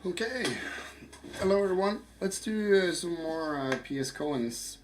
Okay, hello everyone. Let's do some more PSKoans.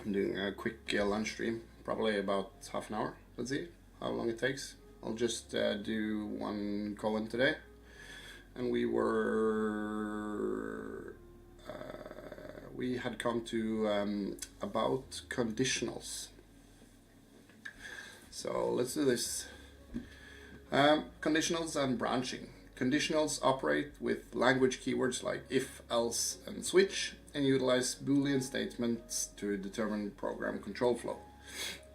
I'm doing a quick lunch stream, probably about half an hour. Let's see how long it takes. I'll just do one Koan today, and we had come to AboutConditionals. So let's do this. Conditionals and branching. Conditionals operate with language keywords like if, else, and switch, and utilize Boolean statements to determine program control flow.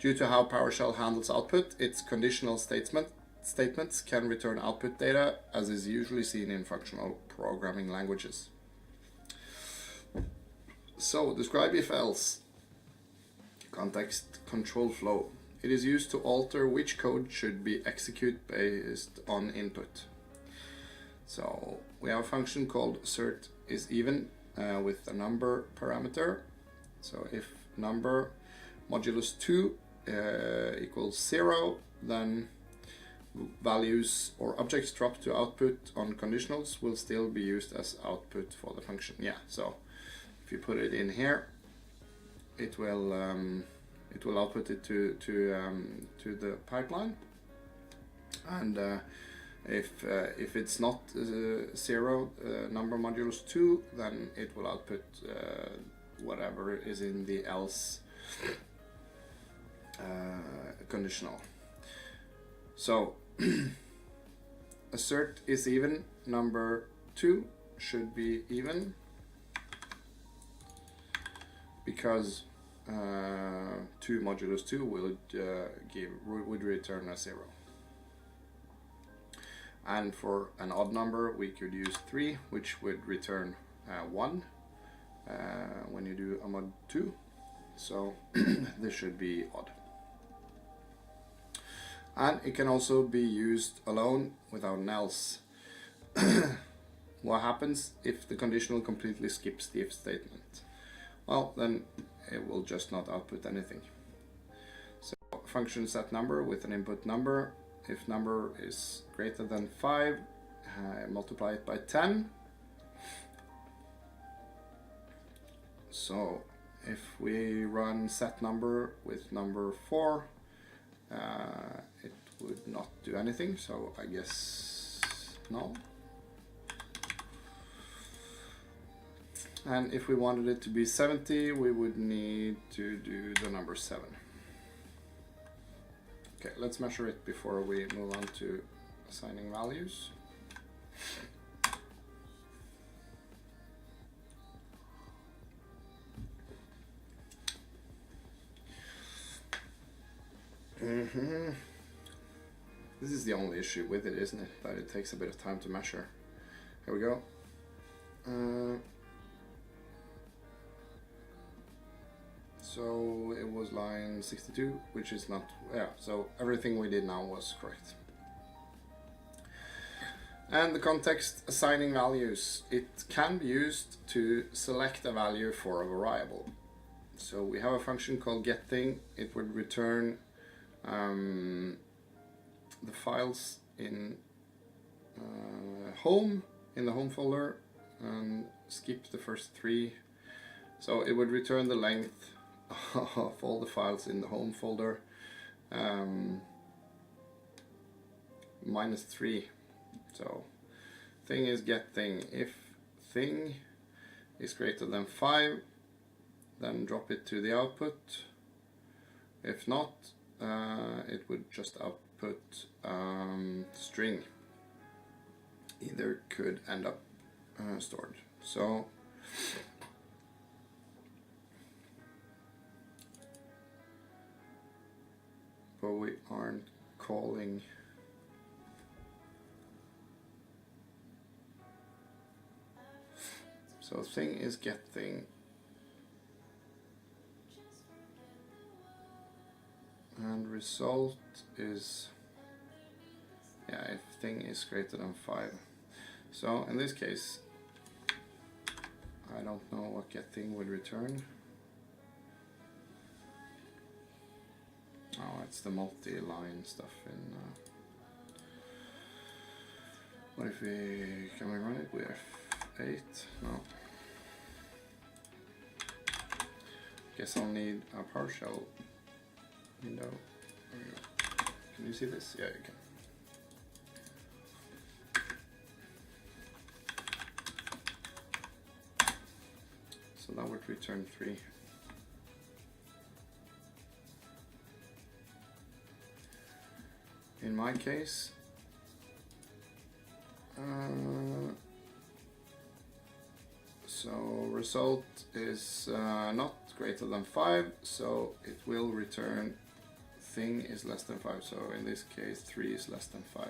Due to how PowerShell handles output, its conditional statements can return output data, as is usually seen in functional programming languages. So, describe if, else. Context, control flow. It is used to alter which code should be executed based on input. So we have a function called assert is even with a number parameter. So if number modulus 2 equals 0, then values or objects dropped to output on conditionals will still be used as output for the function. Yeah, so if you put it in here, it will output it to the pipeline, and if it's not 0 number modulus 2, then it will output whatever is in the else conditional. So assert is even, number 2 should be even, because 2 modulus 2 would return a 0. And for an odd number, we could use 3, which would return 1 when you do a mod 2. So this should be odd. And it can also be used alone without an else. What happens if the conditional completely skips the if statement? Well, then it will just not output anything. So function set number with an input number. If number is greater than 5, multiply it by 10. So if we run set number with number 4, it would not do anything, so I guess no. And if we wanted it to be 70, we would need to do the number 7. Okay, let's measure it before we move on to assigning values. This is the only issue with it, isn't it? That it takes a bit of time to measure. Here we go. So it was line 62, which is not, yeah, so everything we did now was correct. And the context assigning values. It can be used to select a value for a variable. So we have a function called getThing. It would return the files in home, in the home folder, and skip the first 3. So it would return the length of all the files in the home folder, minus 3. So thing is get thing. If thing is greater than 5, then drop it to the output. If not, it would just output string. Either could end up stored. So but we aren't calling so thing is get thing, and result is, yeah, if thing is greater than 5. So in this case, I don't know what get thing would return. Oh, it's the multi-line stuff in What if can we run it with F8? No. Guess I'll need a PowerShell window. There we go. Can you see this? Yeah, you can. So that would return 3. In my case, so result is not greater than 5, so it will return thing is less than 5. So in this case, 3 is less than 5.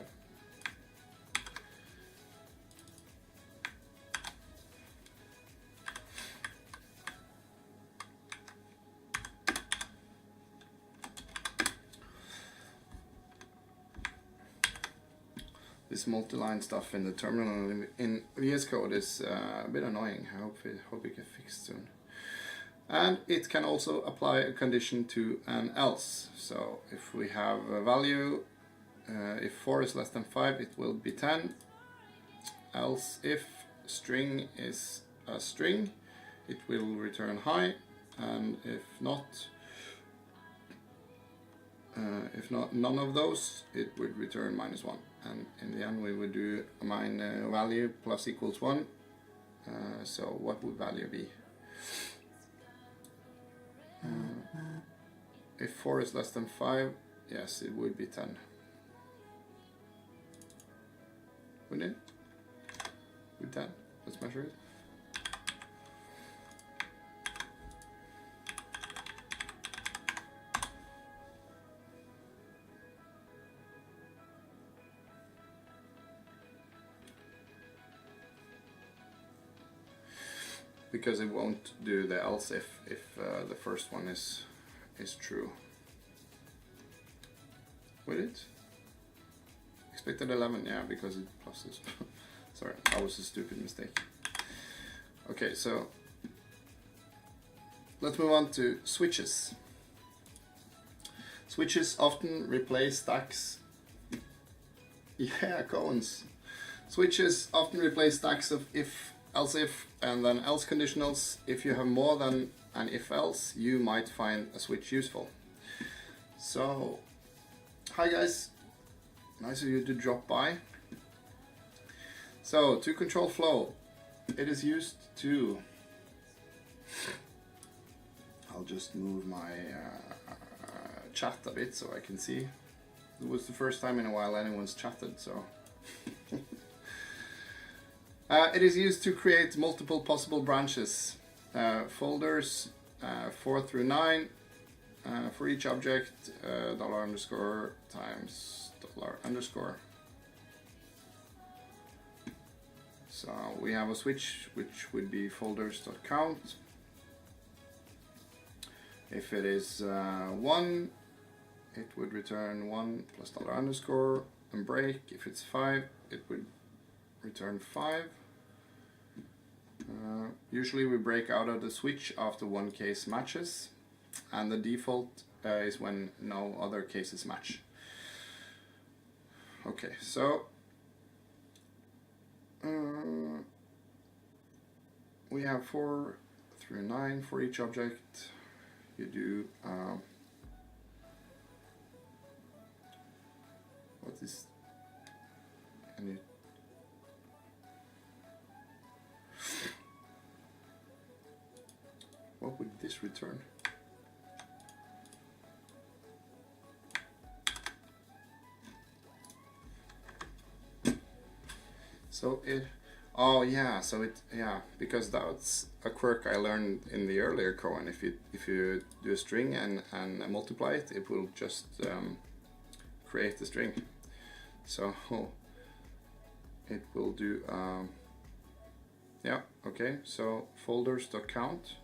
This multi-line stuff in the terminal in VS Code is a bit annoying. I hope it gets fixed soon. And it can also apply a condition to an else. So if we have a value, if 4 is less than 5, it will be 10. Else if string is a string, it will return high, and if not none of those, it would return -1. And in the end we would do value plus equals 1. So what would value be? If 4 is less than 5, yes, it would be 10. Wouldn't it? With 10. Let's measure it. Because it won't do the else if the first one is true. Will it? Expected 11, yeah, because it pluses. Sorry, that was a stupid mistake. Okay, so let's move on to switches. Switches often replace stacks. Yeah, Koans. Switches often replace stacks of if, else if, and then else conditionals. If you have more than an if else, you might find a switch useful. So, hi guys, nice of you to drop by. So, to control flow, it is used to, I'll just move my chat a bit so I can see. It was the first time in a while anyone's chatted, so. It is used to create multiple possible branches, folders 4 through 9 for each object, $_ times $_. So we have a switch which would be folders.count. If it is 1, it would return 1 plus $_ and break. If it's 5, it would return 5. Usually we break out of the switch after one case matches, and the default is when no other cases match. Okay, so we have 4 through 9 for each object. You do what is any what would this return? So it, oh yeah, so it, yeah, because that's a quirk I learned in the earlier Koan. If you do a string and multiply it, it will just create the string. So it will do, yeah, okay, so folders.count.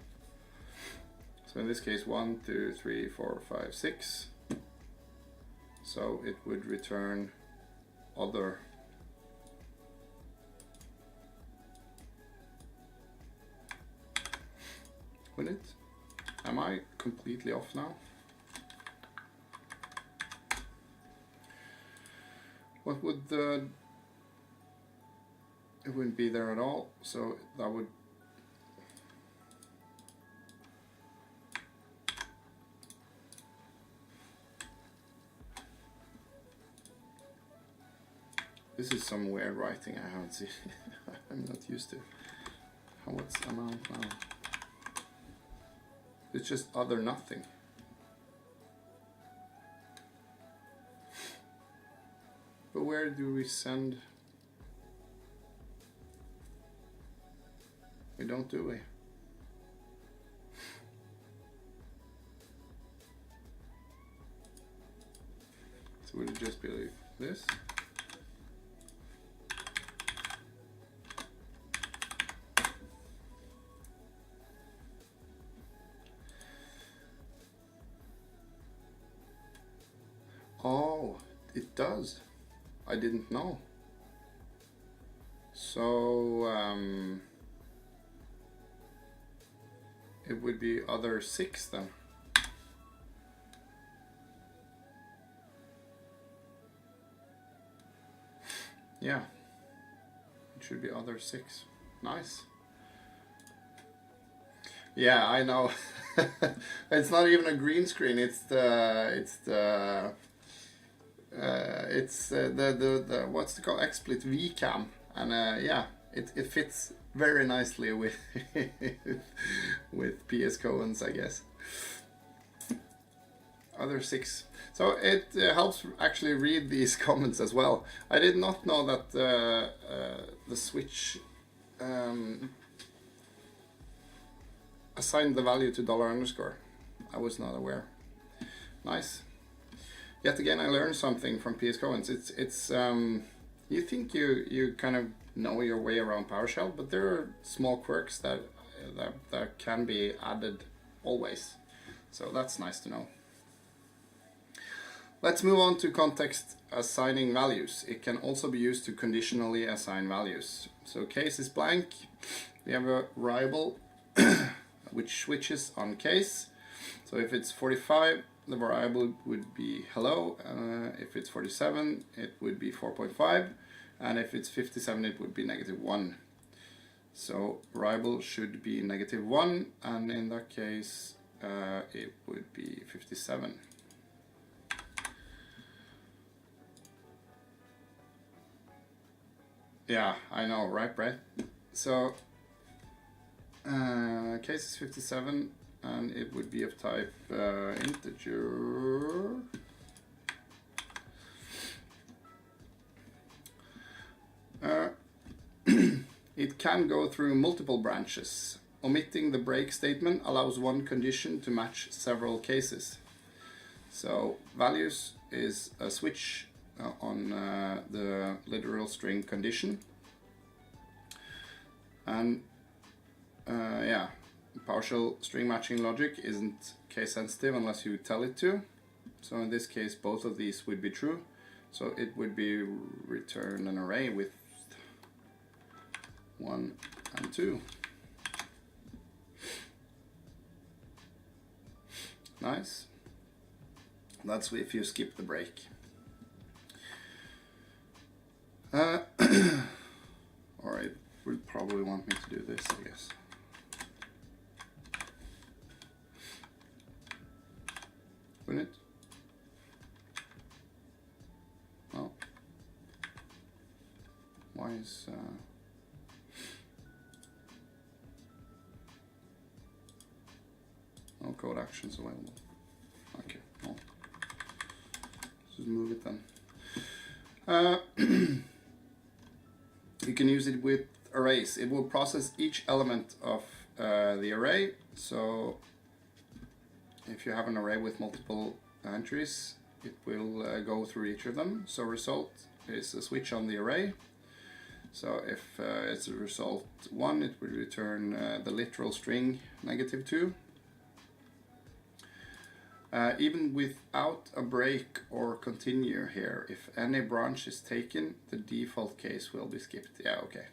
So in this case 1, 2, 3, 4, 5, 6. So it would return other. Will it? Am I completely off now? What would the it wouldn't be there at all, so that would this is some weird writing I haven't seen. I'm not used to. What's amount now? It's just other nothing. But where do we send? We don't, do we? So would it just be like this? Oh, it does. I didn't know. So it would be other 6 then. Yeah, it should be other 6. Nice. Yeah, I know. It's not even a green screen. It's the what's it called, XSplit VCam, and yeah, it fits very nicely with with PSKoans, I guess. Other 6. So it helps actually read these comments as well. I did not know that the switch assigned the value to $_. I was not aware. Nice. Yet again, I learned something from PSKoans. It's you think you kind of know your way around PowerShell, but there are small quirks that can be added always. So that's nice to know. Let's move on to context assigning values. It can also be used to conditionally assign values. So case is blank. We have a variable which switches on case. So if it's 45, the variable would be hello. If it's 47, it would be 4.5. And if it's 57, it would be -1. So variable should be -1, and in that case, it would be 57. Yeah, I know, right, Brett? So case is 57, and it would be of type integer. It can go through multiple branches. Omitting the break statement allows one condition to match several cases. So values is a switch on the literal string condition. And yeah, PowerShell string matching logic isn't case sensitive unless you tell it to. So in this case, both of these would be true. So it would be return an array with 1 and 2. Nice. That's if you skip the break. Or it would probably want me to do this, I guess. Wouldn't it? No. Why is no code actions available? Okay, no. Just move it then. You can use it with arrays. It will process each element of the array. So if you have an array with multiple entries, it will go through each of them. So result is a switch on the array. So if it's a result 1, it will return the literal string -2. Even without a break or continue here, if any branch is taken, the default case will be skipped. Yeah, okay.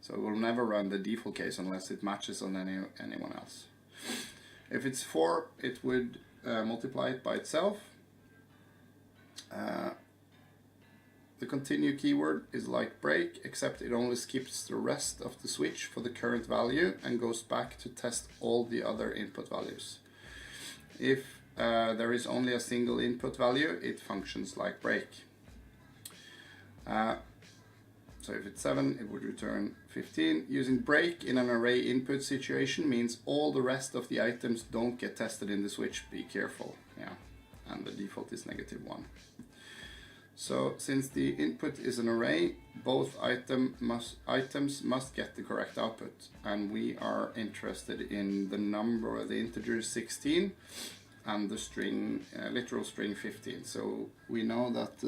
So it will never run the default case unless it matches on anyone else. If it's 4, it would multiply it by itself. The continue keyword is like break, except it only skips the rest of the switch for the current value and goes back to test all the other input values. If there is only a single input value, it functions like break. So if it's 7, it would return 15. Using break in an array input situation means all the rest of the items don't get tested in the switch. Be careful. Yeah, and the default is -1. So since the input is an array, both items must get the correct output, and we are interested in the number, the integer 16, and the string, literal string 15. So we know that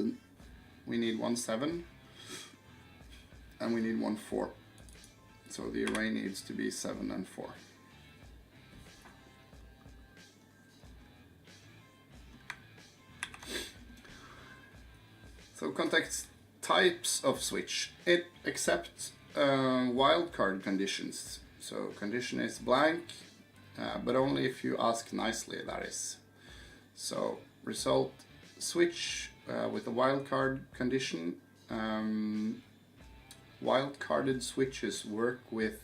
we need 1 7 and we need 1 4. So the array needs to be 7 and 4. So context types of switch. It accepts wildcard conditions. So condition is blank, but only if you ask nicely, that is. So result switch with a wildcard condition. Wildcarded switches work with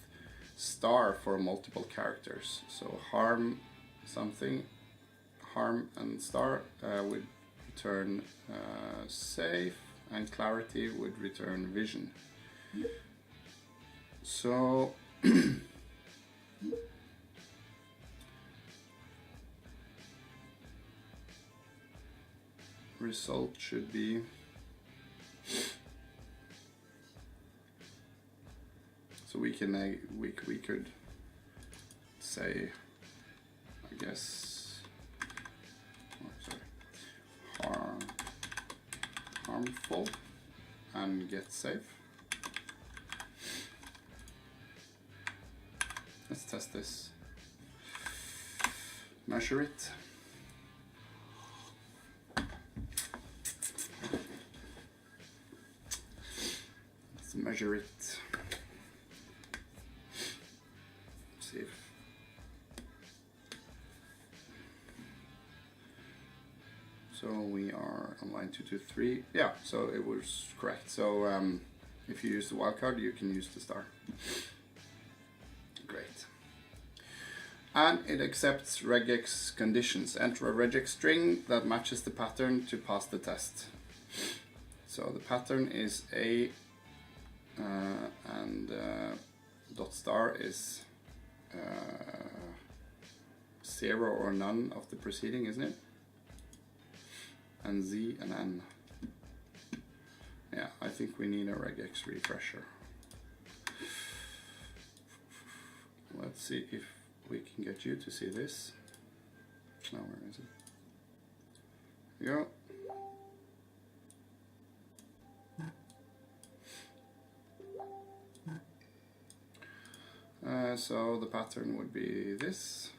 star for multiple characters. So harm something, harm and star would return safe, and clarity would return vision. So result should be we could say, I guess, harmful and get safe. Let's test this. Measure it. Let's measure it. See if so we are on line 223. Yeah, so it was correct. So if you use the wildcard, you can use the star. Great. And it accepts regex conditions. Enter a regex string that matches the pattern to pass the test. So the pattern is A and dot star is 0 or none of the preceding, isn't it? And Z and N. Yeah, I think we need a regex refresher. Let's see if we can get you to see this. Now, where is it? Here we go. So the pattern would be this.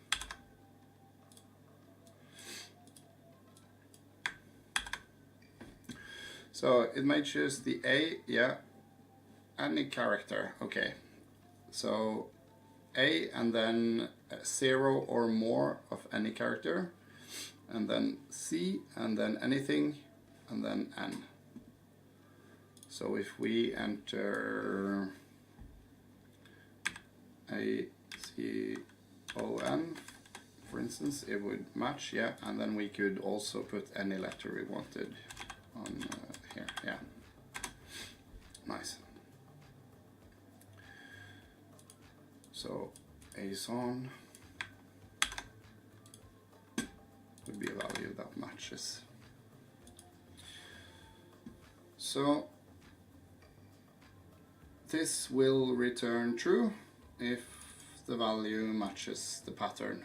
So it matches the A, yeah, any character, okay. So A and then 0 or more of any character, and then C and then anything, and then N. So if we enter A, C, O, N, for instance, it would match, yeah, and then we could also put any letter we wanted on here, yeah. Nice. So ASON would be a value that matches. So this will return true if the value matches the pattern.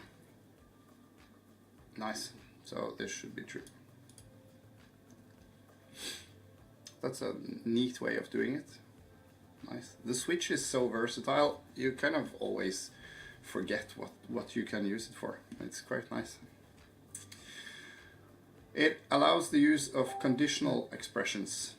Nice. So this should be true. That's a neat way of doing it. Nice. The switch is so versatile, you kind of always forget what you can use it for. It's quite nice. It allows the use of conditional expressions.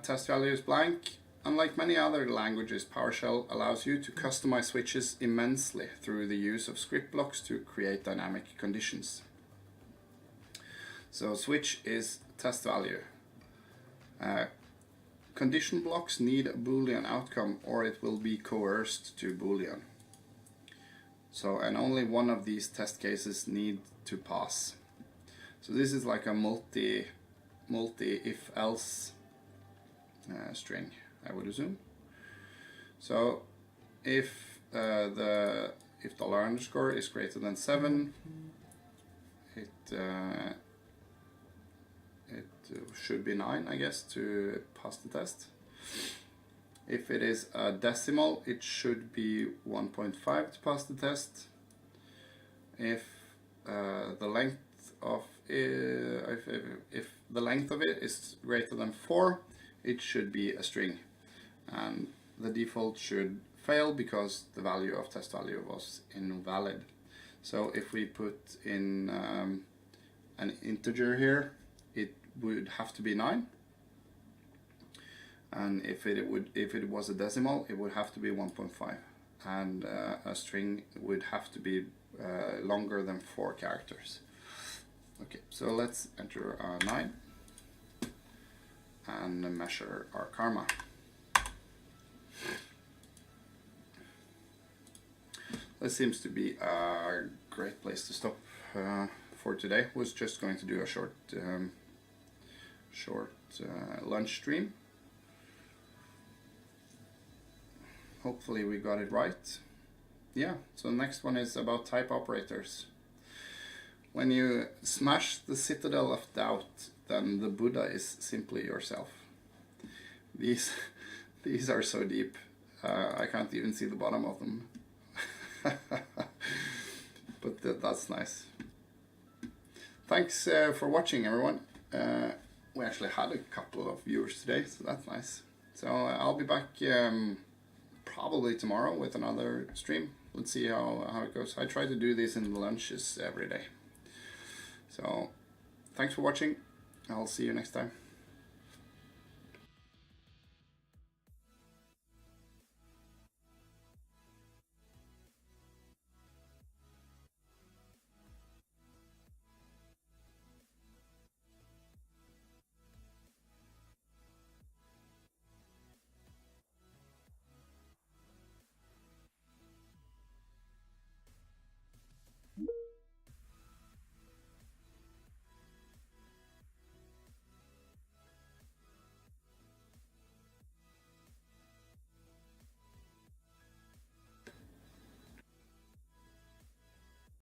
Test value is blank. Unlike many other languages, PowerShell allows you to customize switches immensely through the use of script blocks to create dynamic conditions. So switch is test value. Condition blocks need a Boolean outcome or it will be coerced to Boolean. So, and only one of these test cases need to pass. So this is like a multi if else string, I would assume. So if $_ is greater than 7, it should be 9, I guess, to pass the test. If it is a decimal, it should be 1.5 to pass the test. If the length of if the length of it is greater than 4, it should be a string, and the default should fail because the value of test value was invalid. So if we put in an integer here, it would have to be 9, and if it was a decimal, it would have to be 1.5, and a string would have to be longer than 4 characters. Okay, so let's enter 9 and measure our karma. This seems to be a great place to stop for today. Was just going to do a short lunch stream. Hopefully we got it right. Yeah, so the next one is about type operators. When you smash the citadel of doubt, then the Buddha is simply yourself. These are so deep, I can't even see the bottom of them. But that's nice. Thanks for watching, everyone. We actually had a couple of viewers today, so that's nice. So I'll be back probably tomorrow with another stream. Let's see how it goes. I try to do this in the lunches every day. So thanks for watching. I'll see you next time.